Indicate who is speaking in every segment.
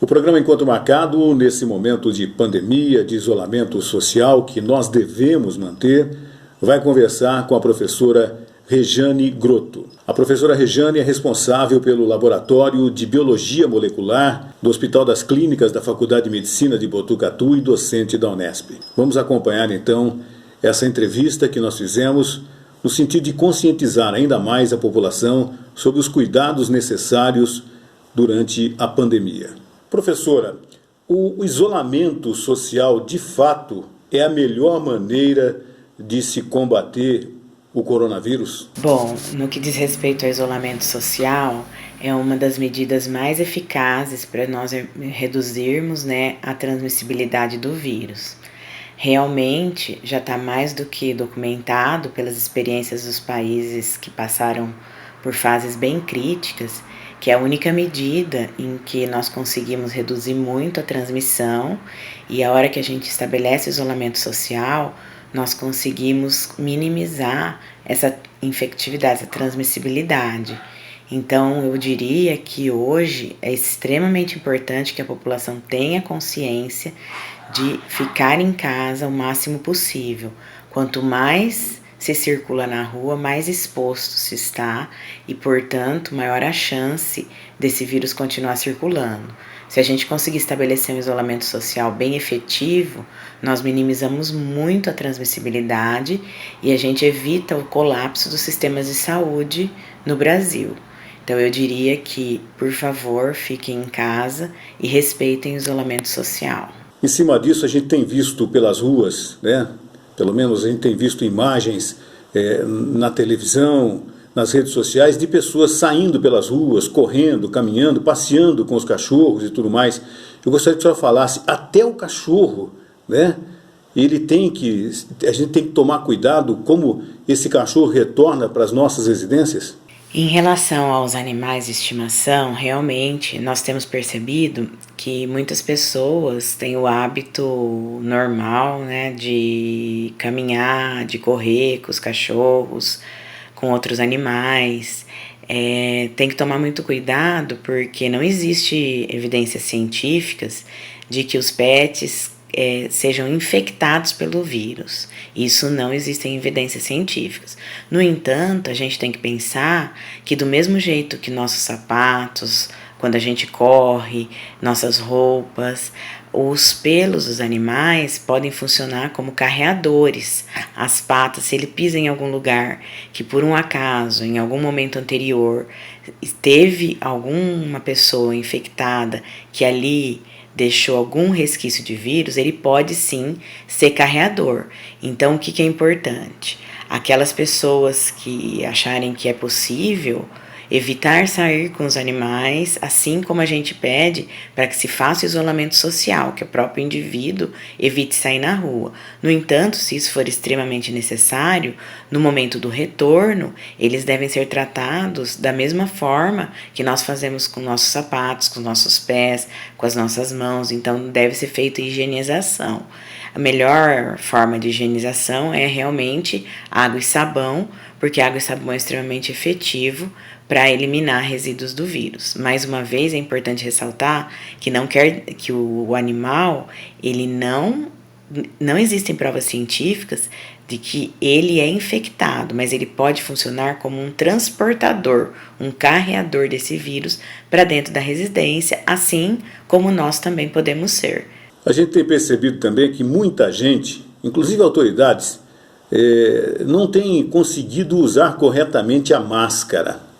Speaker 1: O programa Encontro Marcado, nesse momento de pandemia, de isolamento social que nós devemos manter, vai conversar com a professora Rejane Grotto. A professora Rejane é responsável pelo Laboratório de Biologia Molecular do Hospital das Clínicas da Faculdade de Medicina de Botucatu e docente da Unesp. Vamos acompanhar então essa entrevista que nós fizemos no sentido de conscientizar ainda mais a população sobre os cuidados necessários durante a pandemia. Professora, o isolamento social de fato é a melhor maneira de se combater o coronavírus?
Speaker 2: Bom, no que diz respeito ao isolamento social, é uma das medidas mais eficazes para nós reduzirmos, a transmissibilidade do vírus. Realmente já está mais do que documentado pelas experiências dos países que passaram por fases bem críticas, que é a única medida em que nós conseguimos reduzir muito a transmissão, e a hora que a gente estabelece o isolamento social, nós conseguimos minimizar essa infectividade, essa transmissibilidade. Então, eu diria que hoje é extremamente importante que a população tenha consciência de ficar em casa o máximo possível. Quanto mais se circula na rua, mais exposto se está e, portanto, maior a chance desse vírus continuar circulando. Se a gente conseguir estabelecer um isolamento social bem efetivo, nós minimizamos muito a transmissibilidade e a gente evita o colapso dos sistemas de saúde no Brasil. Então eu diria que, por favor, fiquem em casa e respeitem o isolamento social.
Speaker 1: Em cima disso, a gente tem visto pelas ruas, pelo menos a gente tem visto imagens na televisão, nas redes sociais, de pessoas saindo pelas ruas, correndo, caminhando, passeando com os cachorros e tudo mais. Eu gostaria que a senhora falasse, até o cachorro, a gente tem que tomar cuidado como esse cachorro retorna para as nossas residências?
Speaker 2: Em relação aos animais de estimação, realmente nós temos percebido que muitas pessoas têm o hábito normal, de caminhar, de correr com os cachorros, com outros animais. Tem que tomar muito cuidado porque não existe evidências científicas de que os pets sejam infectados pelo vírus. Isso não existem evidências científicas. No entanto, a gente tem que pensar que do mesmo jeito que nossos sapatos, quando a gente corre, nossas roupas, os pelos dos animais podem funcionar como carreadores. As patas, se ele pisa em algum lugar que por um acaso, em algum momento anterior, teve alguma pessoa infectada que ali deixou algum resquício de vírus, ele pode sim ser carreador. Então, o que é importante? Aquelas pessoas que acharem que é possível evitar sair com os animais, assim como a gente pede para que se faça isolamento social, que o próprio indivíduo evite sair na rua. No entanto, se isso for extremamente necessário, no momento do retorno, eles devem ser tratados da mesma forma que nós fazemos com nossos sapatos, com nossos pés, com as nossas mãos. Então, deve ser feita higienização. A melhor forma de higienização é realmente água e sabão, porque água e sabão é extremamente efetivo para eliminar resíduos do vírus. Mais uma vez, é importante ressaltar que não quer que o animal, ele não existem provas científicas de que ele é infectado, mas ele pode funcionar como um transportador, um carreador desse vírus para dentro da residência, assim como nós também podemos ser.
Speaker 1: A gente tem percebido também que muita gente, inclusive autoridades, não tem conseguido usar corretamente a máscara.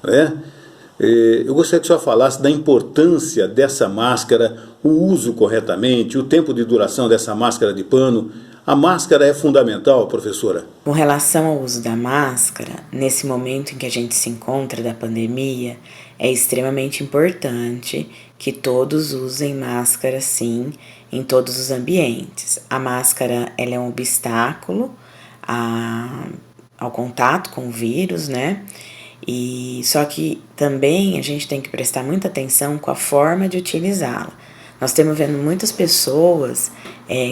Speaker 1: Eu gostaria que a senhora falasse da importância dessa máscara, o uso corretamente, o tempo de duração dessa máscara de pano. A máscara é fundamental, professora?
Speaker 2: Com relação ao uso da máscara, nesse momento em que a gente se encontra da pandemia, é extremamente importante que todos usem máscara, sim, em todos os ambientes. A máscara, ela é um obstáculo ao contato com o vírus, E só que também a gente tem que prestar muita atenção com a forma de utilizá-la. Nós estamos vendo muitas pessoas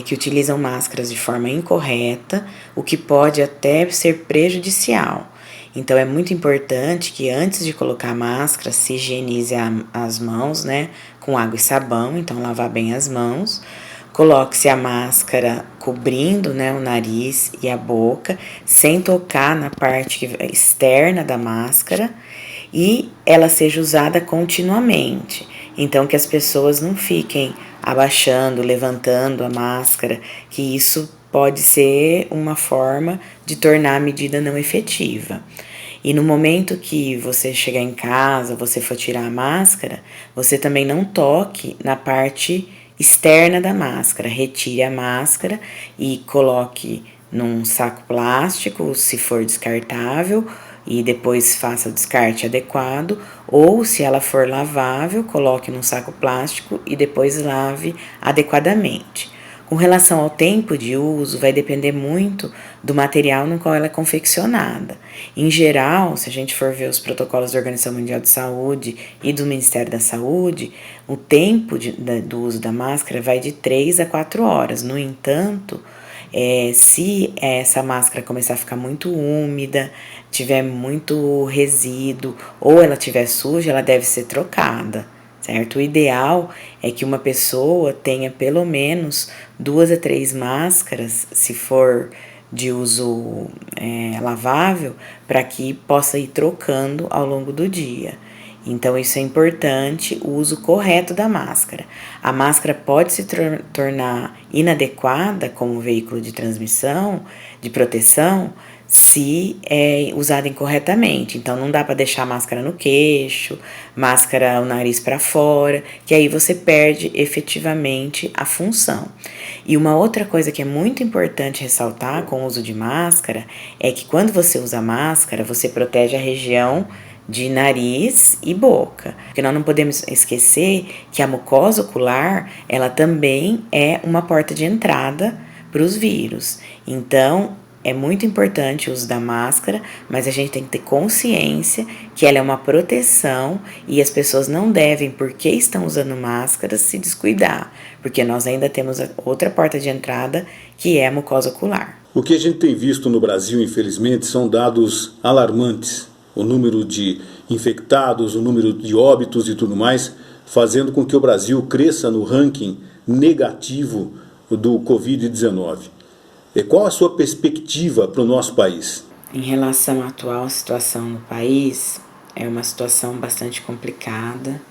Speaker 2: que utilizam máscaras de forma incorreta, o que pode até ser prejudicial. Então é muito importante que antes de colocar a máscara se higienize as mãos, com água e sabão, então lavar bem as mãos. Coloque-se a máscara cobrindo, né, o nariz e a boca, sem tocar na parte externa da máscara, e ela seja usada continuamente. Então, que as pessoas não fiquem abaixando, levantando a máscara, que isso pode ser uma forma de tornar a medida não efetiva. E no momento que você chegar em casa, você for tirar a máscara, você também não toque na parte externa da máscara. Retire a máscara e coloque num saco plástico, se for descartável, e depois faça o descarte adequado, ou se ela for lavável, coloque num saco plástico e depois lave adequadamente. Com relação ao tempo de uso, vai depender muito do material no qual ela é confeccionada. Em geral, se a gente for ver os protocolos da Organização Mundial de Saúde e do Ministério da Saúde, o tempo do uso da máscara vai de 3 a 4 horas. No entanto, se essa máscara começar a ficar muito úmida, tiver muito resíduo ou ela estiver suja, ela deve ser trocada, certo? O ideal é que uma pessoa tenha pelo menos 2 a 3 máscaras, se for de uso lavável, para que possa ir trocando ao longo do dia. Então, isso é importante, o uso correto da máscara. A máscara pode se tornar inadequada como veículo de transmissão, de proteção, se é usada incorretamente. Então, não dá para deixar a máscara no queixo, máscara o nariz para fora, que aí você perde efetivamente a função. E uma outra coisa que é muito importante ressaltar com o uso de máscara é que quando você usa máscara, você protege a região de nariz e boca, porque nós não podemos esquecer que a mucosa ocular, ela também é uma porta de entrada para os vírus. Então, é muito importante o uso da máscara, mas a gente tem que ter consciência que ela é uma proteção e as pessoas não devem, porque estão usando máscaras, se descuidar, porque nós ainda temos outra porta de entrada, que é a mucosa ocular.
Speaker 1: O que a gente tem visto no Brasil, infelizmente, são dados alarmantes. O número de infectados, o número de óbitos e tudo mais, fazendo com que o Brasil cresça no ranking negativo do Covid-19. E qual a sua perspectiva para o nosso país?
Speaker 2: Em relação à atual situação no país, é uma situação bastante complicada,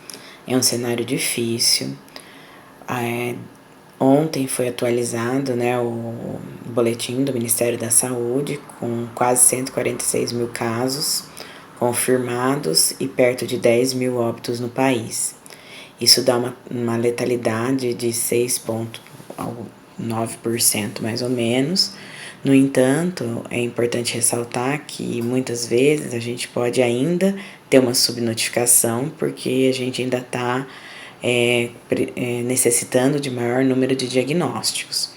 Speaker 2: é um cenário difícil. Ontem foi atualizado, né, o boletim do Ministério da Saúde com quase 146 mil casos confirmados e perto de 10 mil óbitos no país. Isso dá uma letalidade de 6,9% mais ou menos. No entanto, é importante ressaltar que muitas vezes a gente pode ainda ter uma subnotificação porque a gente ainda está necessitando de maior número de diagnósticos.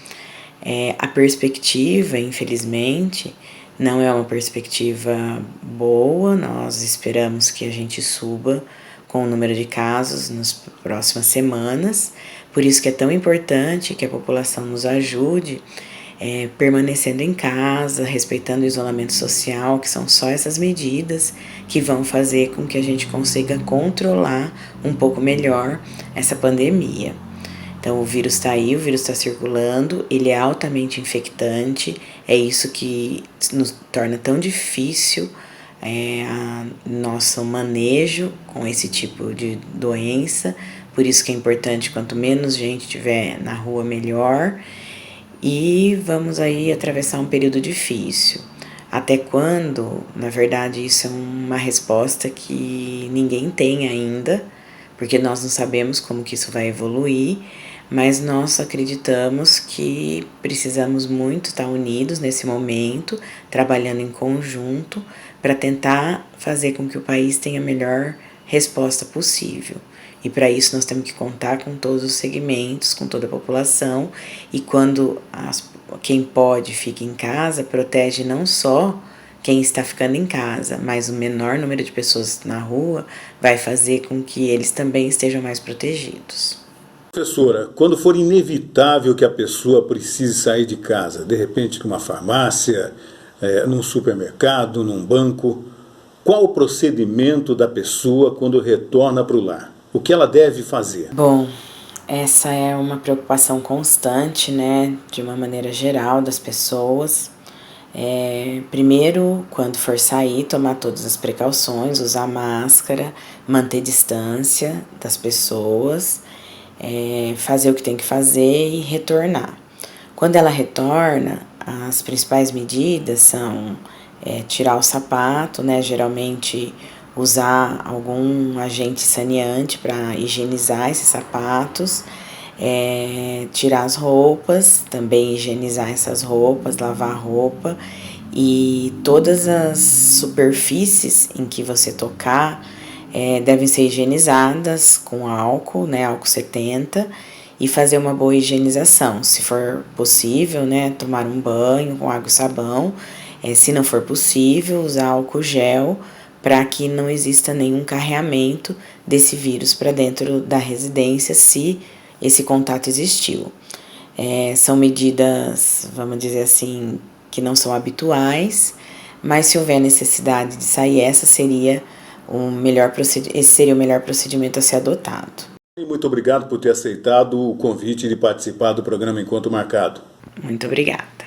Speaker 2: A perspectiva, infelizmente, não é uma perspectiva boa. Nós esperamos que a gente suba com o número de casos nas próximas semanas. Por isso que é tão importante que a população nos ajude permanecendo em casa, respeitando o isolamento social, que são só essas medidas que vão fazer com que a gente consiga controlar um pouco melhor essa pandemia. Então, o vírus está aí, o vírus está circulando, ele é altamente infectante, é isso que nos torna tão difícil nosso manejo com esse tipo de doença. Por isso que é importante, quanto menos gente tiver na rua, melhor. E vamos aí atravessar um período difícil. Até quando, na verdade, isso é uma resposta que ninguém tem ainda, porque nós não sabemos como que isso vai evoluir, mas nós acreditamos que precisamos muito estar unidos nesse momento, trabalhando em conjunto, para tentar fazer com que o país tenha a melhor resposta possível. E para isso nós temos que contar com todos os segmentos, com toda a população, e quando quem pode fica em casa, protege não só quem está ficando em casa, mas o menor número de pessoas na rua vai fazer com que eles também estejam mais protegidos.
Speaker 1: Professora, quando for inevitável que a pessoa precise sair de casa, de repente numa farmácia, num supermercado, num banco, qual o procedimento da pessoa quando retorna para o lar? O que ela deve fazer?
Speaker 2: Bom, essa é uma preocupação constante, né, de uma maneira geral das pessoas. Primeiro, quando for sair, tomar todas as precauções, usar máscara, manter distância das pessoas, fazer o que tem que fazer e retornar. Quando ela retorna, as principais medidas são tirar o sapato, né, geralmente usar algum agente saneante para higienizar esses sapatos, tirar as roupas, também higienizar essas roupas, lavar a roupa, e todas as superfícies em que você tocar devem ser higienizadas com álcool, né, álcool 70, e fazer uma boa higienização. Se for possível, né, tomar um banho com água e sabão. Se não for possível, usar álcool gel para que não exista nenhum carreamento desse vírus para dentro da residência, se esse contato existiu. São medidas, vamos dizer assim, que não são habituais, mas se houver necessidade de sair, esse seria o melhor procedimento a ser adotado.
Speaker 1: Muito obrigado por ter aceitado o convite de participar do programa Encontro Marcado.
Speaker 2: Muito obrigada.